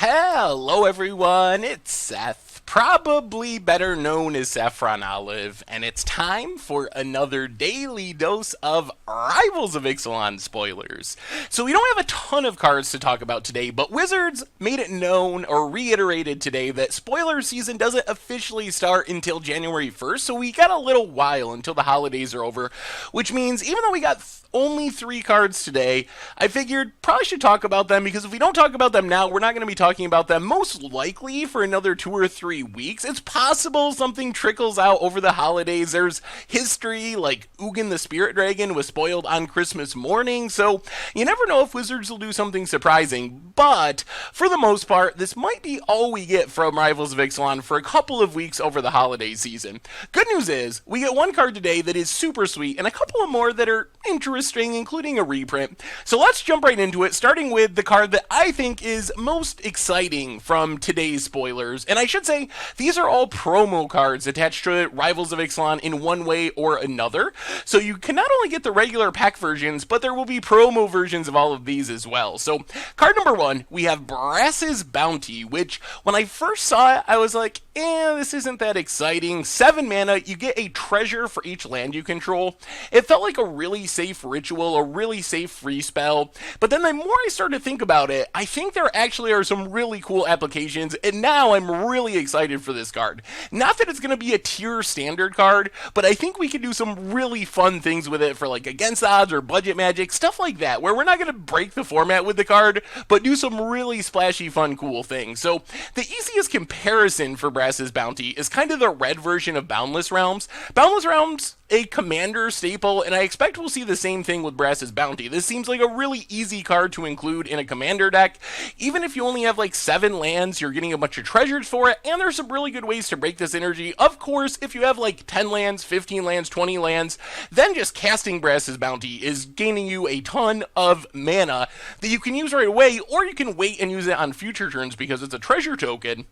Hello, everyone. It's Seth, probably better known as Saffron Olive, and it's time for another daily dose of Rivals of Ixalan spoilers. So, we don't have a ton of cards to talk about today, but Wizards made it known or reiterated today that spoiler season doesn't officially start until January 1st, so we got a little while until the holidays are over, which means even though we got only 3 cards today, I figured probably should talk about them because if we don't talk about them now, we're not going to be talking about them most likely for another 2 or 3 weeks. It's possible something trickles out over the holidays. There's history like Ugin the Spirit Dragon was spoiled on Christmas morning, so you never know if Wizards will do something surprising. But for the most part, this might be all we get from Rivals of Ixalan for a couple of weeks over the holiday season. Good news is, we get 1 card today that is super sweet and a couple of more that are interesting, including a reprint. So let's jump right into it, starting with the card that I think is most exciting from today's spoilers. And I should say, these are all promo cards attached to Rivals of Ixalan in one way or another. So you can not only get the regular pack versions, but there will be promo versions of all of these as well. So card number 1, we have Brass's Bounty, which when I first saw it, I was like, this isn't that exciting. 7 mana, you get a treasure for each land you control. It felt like a really safe ritual, a really safe free spell. But then the more I started to think about it, I think there actually are some really cool applications, and now I'm really excited for this card. Not that it's going to be a tier standard card, but I think we can do some really fun things with it for like against odds or budget magic, stuff like that, where we're not going to break the format with the card, but do some really splashy, fun, cool things. So the easiest comparison for Brass's Bounty is kind of the red version of Boundless Realms. Boundless Realms, a commander staple, and I expect we'll see the same thing with Brass's Bounty. This seems like a really easy card to include in a commander deck. Even if you only have like 7 lands, you're getting a bunch of treasures for it, and there's some really good ways to break this energy. Of course, if you have like 10 lands, 15 lands, 20 lands, then just casting Brass's Bounty is gaining you a ton of mana that you can use right away, or you can wait and use it on future turns because it's a treasure token.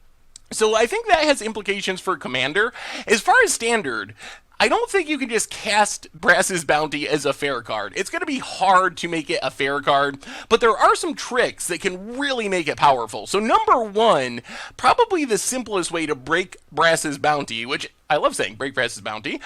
So I think that has implications for Commander. As far as Standard, I don't think you can just cast Brass's Bounty as a fair card. It's going to be hard to make it a fair card, but there are some tricks that can really make it powerful. So number 1, probably the simplest way to break Brass's Bounty, which I love saying break Brass's Bounty,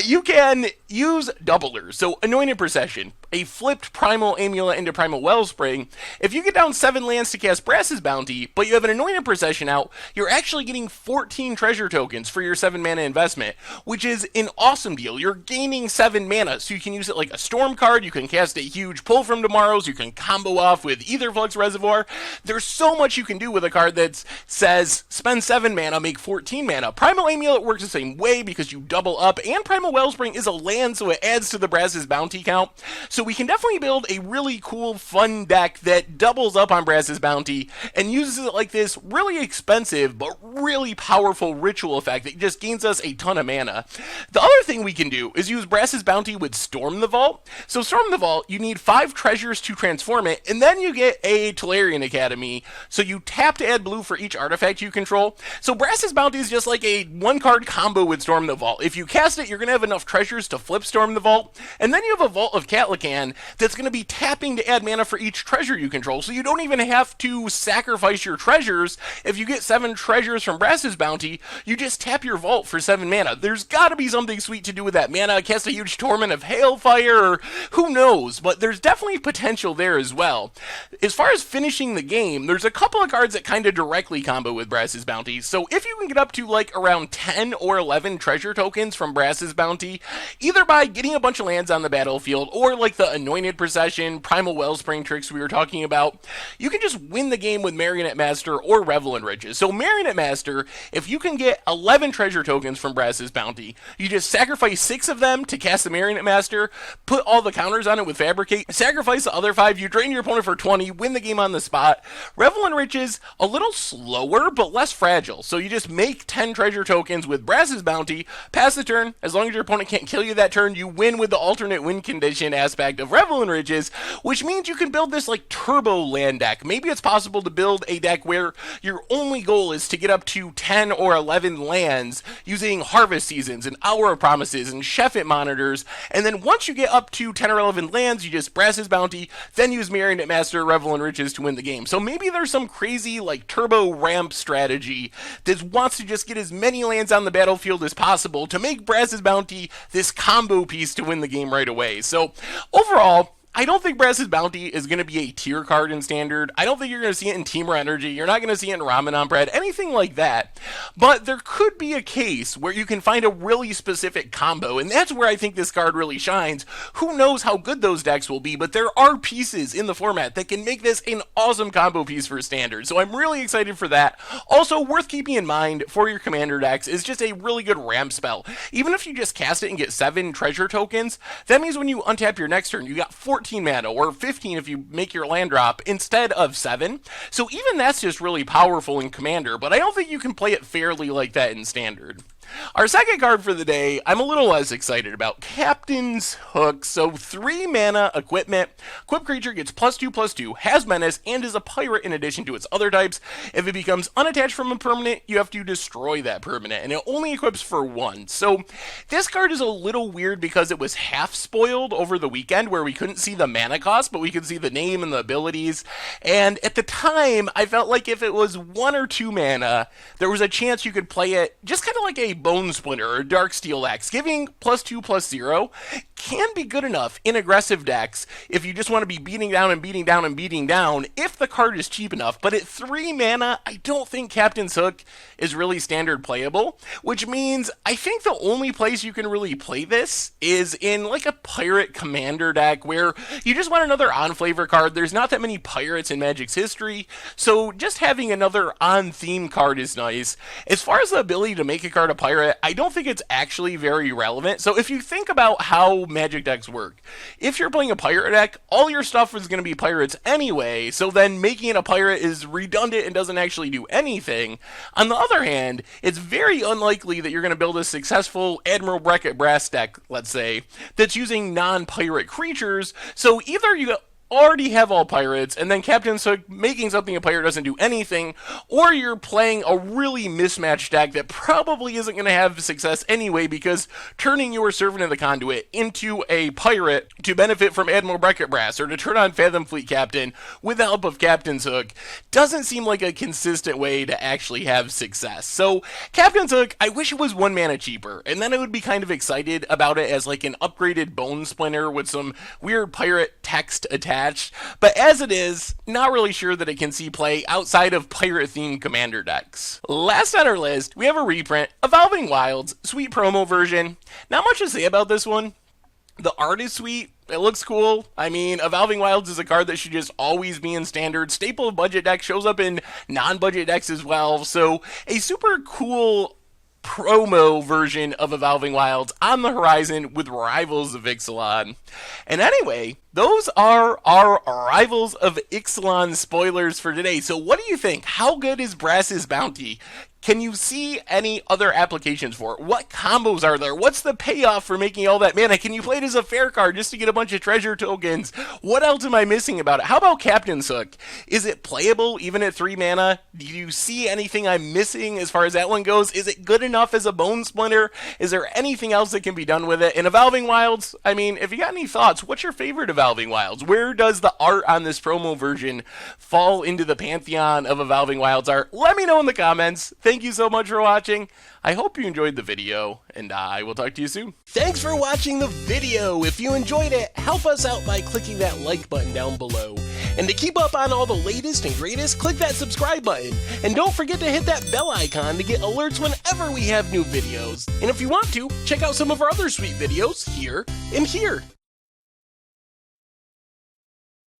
you can use doublers. So Anointed Procession, a flipped Primal Amulet into Primal Wellspring. If you get down 7 lands to cast Brass's Bounty, but you have an Anointed Procession out, you're actually getting 14 treasure tokens for your 7 mana investment, which is an awesome deal. You're gaining 7 mana, so you can use it like a Storm card, you can cast a huge Pull from Tomorrows, you can combo off with Aetherflux Reservoir. There's so much you can do with a card that says spend 7 mana, make 14 mana. Primal Amulet works the same way because you double up, and Primal Wellspring is a land, so it adds to the Brass's Bounty count. So we can definitely build a really cool, fun deck that doubles up on Brass's Bounty and uses it like this really expensive but really powerful ritual effect that just gains us a ton of mana. The other thing we can do is use Brass's Bounty with Storm the Vault. So Storm the Vault, you need 5 treasures to transform it, and then you get a Tolarian Academy. So you tap to add blue for each artifact you control. So Brass's Bounty is just like a 1-card combo with Storm the Vault. If you cast it, you're going to have enough treasures to flip Storm the Vault, and then you have a Vault of Catlacan that's going to be tapping to add mana for each treasure you control, so you don't even have to sacrifice your treasures. If you get 7 treasures from Brass's Bounty, you just tap your Vault for 7 mana. There's got to be something sweet to do with that mana, cast a huge Torment of Hailfire, or who knows, but there's definitely potential there as well. As far as finishing the game, there's a couple of cards that kind of directly combo with Brass's Bounty, so if you can get up to like around 10 or 11 treasure tokens from Brass's Bounty, either by getting a bunch of lands on the battlefield, or like the Anointed Procession, Primal Wellspring tricks we were talking about, you can just win the game with Marionette Master or Revel Riches. So Marionette Master, if you can get 11 treasure tokens from Brass's Bounty, you just sacrifice 6 of them to cast the Marionette Master, put all the counters on it with Fabricate, sacrifice the other 5, you drain your opponent for 20, win the game on the spot. Revel Riches, a little slower, but less fragile. So you just make 10 treasure tokens with Brass's Bounty, pass the turn, as long as your opponent can't kill you that turn, you win with the alternate win condition aspect of Revel Riches, which means you can build this like turbo land deck. Maybe it's possible to build a deck where your only goal is to get up to 10 or 11 lands using Harvest Seasons and Hour of of Promises and Chef It monitors, and then once you get up to 10 or 11 lands, you just Brass's Bounty, then use Marionette Master, Revel in Riches to win the game. So maybe there's some crazy like turbo ramp strategy that wants to just get as many lands on the battlefield as possible to make Brass's Bounty this combo piece to win the game right away. So overall, I don't think Brass's Bounty is going to be a tier card in Standard. I don't think you're going to see it in Teamer Energy. You're not going to see it in Ramadan Bread, anything like that. But there could be a case where you can find a really specific combo, and that's where I think this card really shines. Who knows how good those decks will be, but there are pieces in the format that can make this an awesome combo piece for Standard. So I'm really excited for that. Also, worth keeping in mind for your Commander decks is just a really good ramp spell. Even if you just cast it and get 7 treasure tokens, that means when you untap your next turn, you got 14 mana, or 15 if you make your land drop, instead of 7. So even that's just really powerful in Commander, but I don't think you can play it fairly like that in Standard. Our second card for the day, I'm a little less excited about. Captain's Hook. So 3 mana equipment. Equipped creature gets +2/+2, has menace, and is a pirate in addition to its other types. If it becomes unattached from a permanent, you have to destroy that permanent, and it only equips for 1. So this card is a little weird because it was half spoiled over the weekend where we couldn't see the mana cost, but we could see the name and the abilities. And at the time, I felt like if it was 1 or 2 mana, there was a chance you could play it just kind of like a Bone Splinter or Dark Steel Axe. Giving +2/+0 can be good enough in aggressive decks if you just want to be beating down and beating down and beating down if the card is cheap enough. But at 3 mana, I don't think Captain's Hook is really Standard playable, which means I think the only place you can really play this is in like a Pirate Commander deck where you just want another on-flavor card. There's not that many pirates in Magic's history, so just having another on-theme card is nice. As far as the ability to make a card a pirate, I don't think it's actually very relevant. So if you think about how Magic decks work, if you're playing a pirate deck, all your stuff is going to be pirates anyway, so then making it a pirate is redundant and doesn't actually do anything. On the other hand, it's very unlikely that you're going to build a successful Admiral Beckett Brass deck, let's say, that's using non-pirate creatures, so either you already have all pirates, and then Captain's Hook making something a pirate doesn't do anything, or you're playing a really mismatched deck that probably isn't going to have success anyway because turning your Servant of the Conduit into a pirate to benefit from Admiral Beckett Brass or to turn on Fathom Fleet Captain with the help of Captain's Hook doesn't seem like a consistent way to actually have success. So Captain's Hook, I wish it was 1 mana cheaper, and then I would be kind of excited about it as like an upgraded Bone Splinter with some weird pirate text attached. But as it is, not really sure that it can see play outside of pirate-themed Commander decks. Last on our list, we have a reprint, Evolving Wilds, sweet promo version. Not much to say about this one. The art is sweet. It looks cool. I mean, Evolving Wilds is a card that should just always be in Standard. Staple of budget deck, shows up in non-budget decks as well. So a super cool promo version of Evolving Wilds on the horizon with Rivals of Ixalan. And anyway, those are our Rivals of Ixalan spoilers for today. So what do you think? How good is Brass's Bounty? Can you see any other applications for it? What combos are there? What's the payoff for making all that mana? Can you play it as a fair card just to get a bunch of treasure tokens? What else am I missing about it? How about Captain's Hook? Is it playable even at 3 mana? Do you see anything I'm missing as far as that one goes? Is it good enough as a Bone Splinter? Is there anything else that can be done with it? And Evolving Wilds, I mean, if you got any thoughts, what's your favorite Evolving Wilds? Where does the art on this promo version fall into the pantheon of Evolving Wilds art? Let me know in the comments. Thank you so much for watching. I hope you enjoyed the video, and I will talk to you soon. Thanks for watching the video. If you enjoyed it, help us out by clicking that like button down below. And to keep up on all the latest and greatest, click that subscribe button. And don't forget to hit that bell icon to get alerts whenever we have new videos. And if you want to, check out some of our other sweet videos here and here.